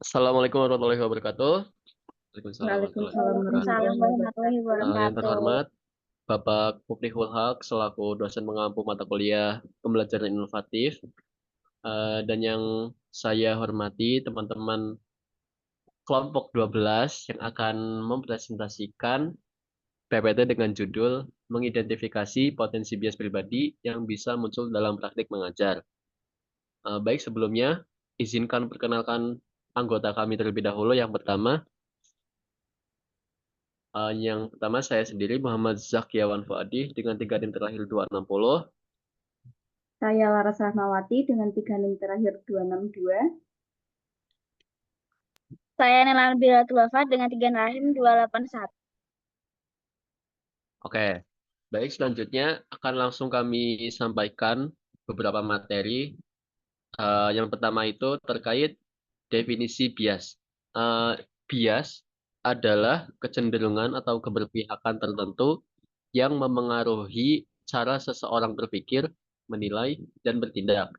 Assalamualaikum warahmatullahi wabarakatuh. Waalaikumsalam warahmatullahi Waalaikumsalam wabarakatuh. warahmatullahi Waalaikumsalam wabarakatuh. Yang warahmatullahi terhormat Bapak Muflihul Haq selaku dosen mengampu mata kuliah pembelajaran inovatif, dan yang saya hormati teman-teman kelompok 12 yang akan mempresentasikan PPT dengan judul mengidentifikasi potensi bias pribadi yang bisa muncul dalam praktik mengajar. Baik, sebelumnya izinkan perkenalkan anggota kami terlebih dahulu. Yang pertama saya sendiri Muhammad Zakiawan Fuadi dengan 3 NIM terakhir 260. Saya Laras Rahmawati dengan 3 NIM terakhir 262. Saya Nela Bilatul Wafat dengan 3 rahim 281. Oke, baik, selanjutnya akan langsung kami sampaikan beberapa materi. Yang pertama itu terkait definisi bias. Eh, Bias adalah kecenderungan atau keberpihakan tertentu yang memengaruhi cara seseorang berpikir, menilai, dan bertindak.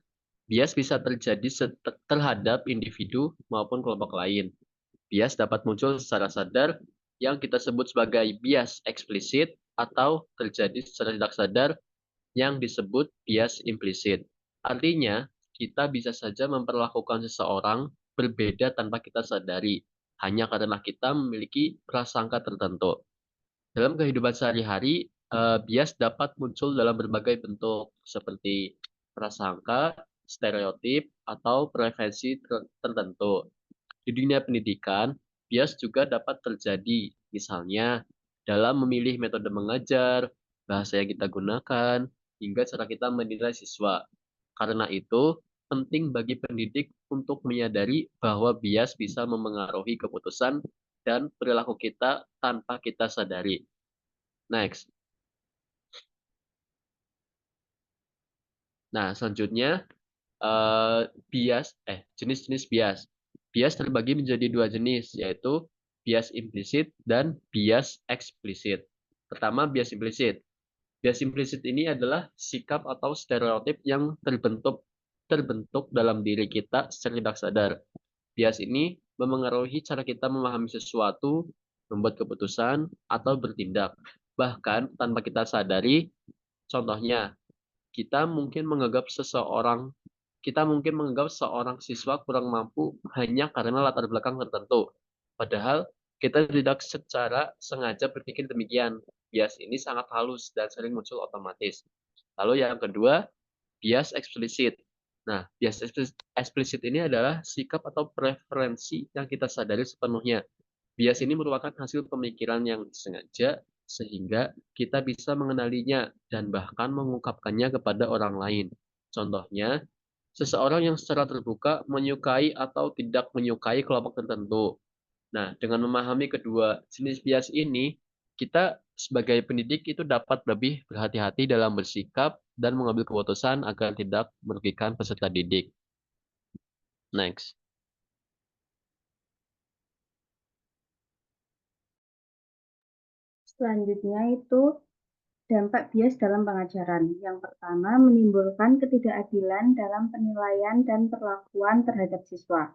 Bias bisa terjadi terhadap individu maupun kelompok lain. Bias dapat muncul secara sadar yang kita sebut sebagai bias eksplisit atau terjadi secara tidak sadar yang disebut bias implisit. Artinya, kita bisa saja memperlakukan seseorang berbeda tanpa kita sadari, hanya karena kita memiliki prasangka tertentu. Dalam kehidupan sehari-hari, bias dapat muncul dalam berbagai bentuk, seperti prasangka, stereotip, atau preferensi tertentu. Di dunia pendidikan, bias juga dapat terjadi, misalnya dalam memilih metode mengajar, bahasa yang kita gunakan, hingga cara kita menilai siswa. Karena itu, penting bagi pendidik untuk menyadari bahwa bias bisa memengaruhi keputusan dan perilaku kita tanpa kita sadari. Next. Nah, selanjutnya jenis-jenis bias. Bias terbagi menjadi dua jenis, yaitu bias implisit dan bias eksplisit. Pertama, bias implisit. Bias implisit ini adalah sikap atau stereotip yang terbentuk dalam diri kita secara tidak sadar. Bias ini memengaruhi cara kita memahami sesuatu, membuat keputusan, atau bertindak. Bahkan tanpa kita sadari, contohnya, kita mungkin menganggap seorang siswa kurang mampu hanya karena latar belakang tertentu. Padahal kita tidak secara sengaja berpikir demikian. Bias ini sangat halus dan sering muncul otomatis. Lalu yang kedua, bias eksplisit. Nah, bias eksplisit ini adalah sikap atau preferensi yang kita sadari sepenuhnya. Bias ini merupakan hasil pemikiran yang disengaja sehingga kita bisa mengenalinya dan bahkan mengungkapkannya kepada orang lain. Contohnya, seseorang yang secara terbuka menyukai atau tidak menyukai kelompok tertentu. Nah, dengan memahami kedua jenis bias ini, kita sebagai pendidik itu dapat lebih berhati-hati dalam bersikap dan mengambil keputusan agar tidak merugikan peserta didik. Next. Selanjutnya itu dampak bias dalam pengajaran. Yang pertama, menimbulkan ketidakadilan dalam penilaian dan perlakuan terhadap siswa.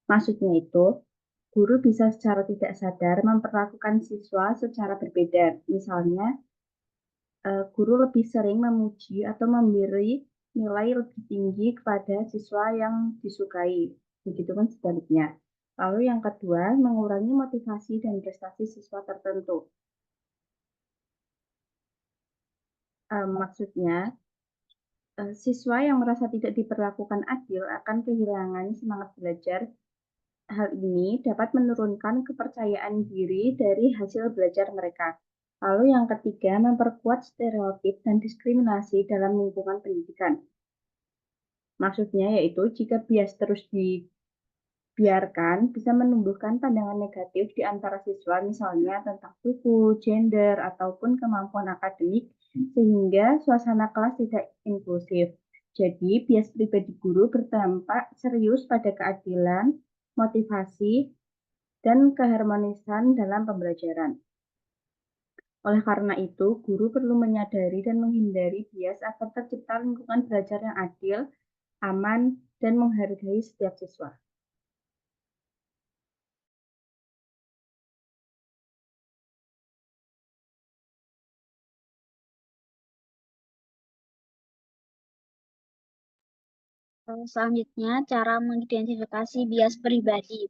Maksudnya itu, guru bisa secara tidak sadar memperlakukan siswa secara berbeda. Misalnya, guru lebih sering memuji atau memberi nilai lebih tinggi kepada siswa yang disukai. Begitupun sebaliknya. Lalu yang kedua, mengurangi motivasi dan prestasi siswa tertentu. Maksudnya, siswa yang merasa tidak diperlakukan adil akan kehilangan semangat belajar. Hal ini dapat menurunkan kepercayaan diri dari hasil belajar mereka. Lalu yang ketiga, memperkuat stereotip dan diskriminasi dalam lingkungan pendidikan. Maksudnya yaitu jika bias terus dibiarkan, bisa menumbuhkan pandangan negatif di antara siswa, misalnya tentang suku, gender, ataupun kemampuan akademik, sehingga suasana kelas tidak inklusif. Jadi, bias pribadi guru berdampak serius pada keadilan, motivasi, dan keharmonisan dalam pembelajaran. Oleh karena itu, guru perlu menyadari dan menghindari bias agar tercipta lingkungan belajar yang adil, aman, dan menghargai setiap siswa. Selanjutnya, cara mengidentifikasi bias pribadi.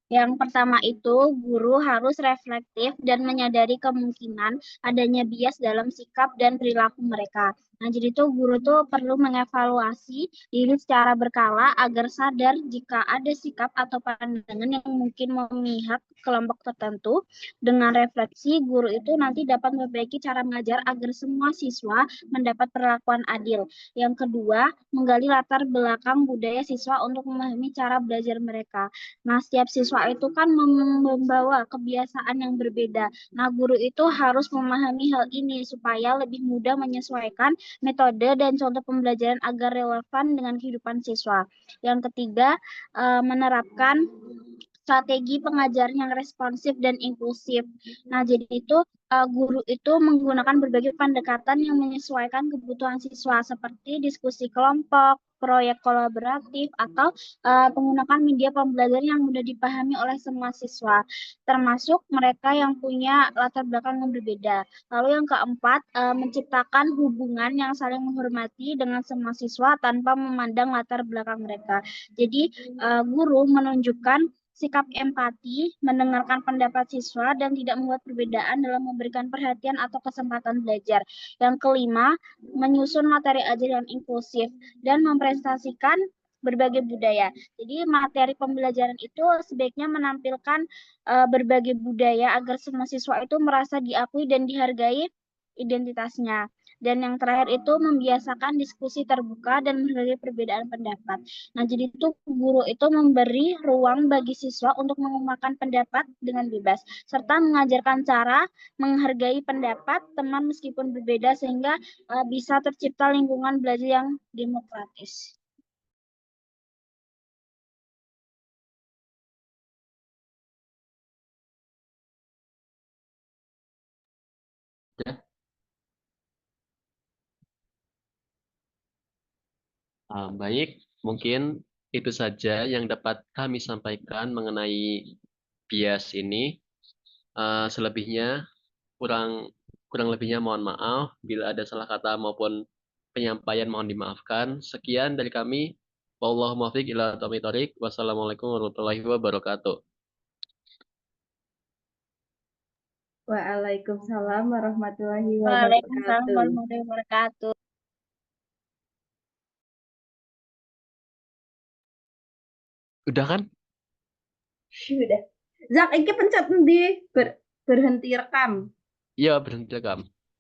Yang pertama itu, guru harus reflektif dan menyadari kemungkinan adanya bias dalam sikap dan perilaku mereka. Nah, jadi tuh guru tuh perlu mengevaluasi diri secara berkala agar sadar jika ada sikap atau pandangan yang mungkin memihak kelompok tertentu. Dengan refleksi, guru itu nanti dapat memperbaiki cara mengajar agar semua siswa mendapat perlakuan adil. Yang kedua, menggali latar belakang budaya siswa untuk memahami cara belajar mereka. Nah, setiap siswa itu kan membawa kebiasaan yang berbeda. Nah, guru itu harus memahami hal ini supaya lebih mudah menyesuaikan metode dan contoh pembelajaran agar relevan dengan kehidupan siswa. Yang ketiga, menerapkan strategi pengajaran yang responsif dan inklusif. Nah, jadi itu guru itu menggunakan berbagai pendekatan yang menyesuaikan kebutuhan siswa seperti diskusi kelompok, proyek kolaboratif, atau menggunakan media pembelajaran yang mudah dipahami oleh semua siswa, termasuk mereka yang punya latar belakang yang berbeda. Lalu yang keempat, menciptakan hubungan yang saling menghormati dengan semua siswa tanpa memandang latar belakang mereka. Jadi, guru menunjukkan sikap empati, mendengarkan pendapat siswa, dan tidak membuat perbedaan dalam memberikan perhatian atau kesempatan belajar. Yang kelima, menyusun materi ajar yang inklusif dan mempresentasikan berbagai budaya. Jadi materi pembelajaran itu sebaiknya menampilkan berbagai budaya agar semua siswa itu merasa diakui dan dihargai identitasnya. Dan yang terakhir itu membiasakan diskusi terbuka dan menghargai perbedaan pendapat. Nah, jadi itu guru itu memberi ruang bagi siswa untuk mengungkapkan pendapat dengan bebas, serta mengajarkan cara menghargai pendapat teman meskipun berbeda sehingga bisa tercipta lingkungan belajar yang demokratis. Ya. Baik, mungkin itu saja yang dapat kami sampaikan mengenai bias ini. Selebihnya kurang kurang lebihnya mohon maaf bila ada salah kata maupun penyampaian mohon dimaafkan. Sekian dari kami. Wallahu muwaffiq ila aqwamit thoriq. Wassalamualaikum warahmatullahi wabarakatuh. Waalaikumsalam warahmatullahi Waalaikumsalam wabarakatuh. warahmatullahi wabarakatuh. Udah kan? Sudah. Zak, iki pencet di berhenti rekam. Iya, berhenti rekam.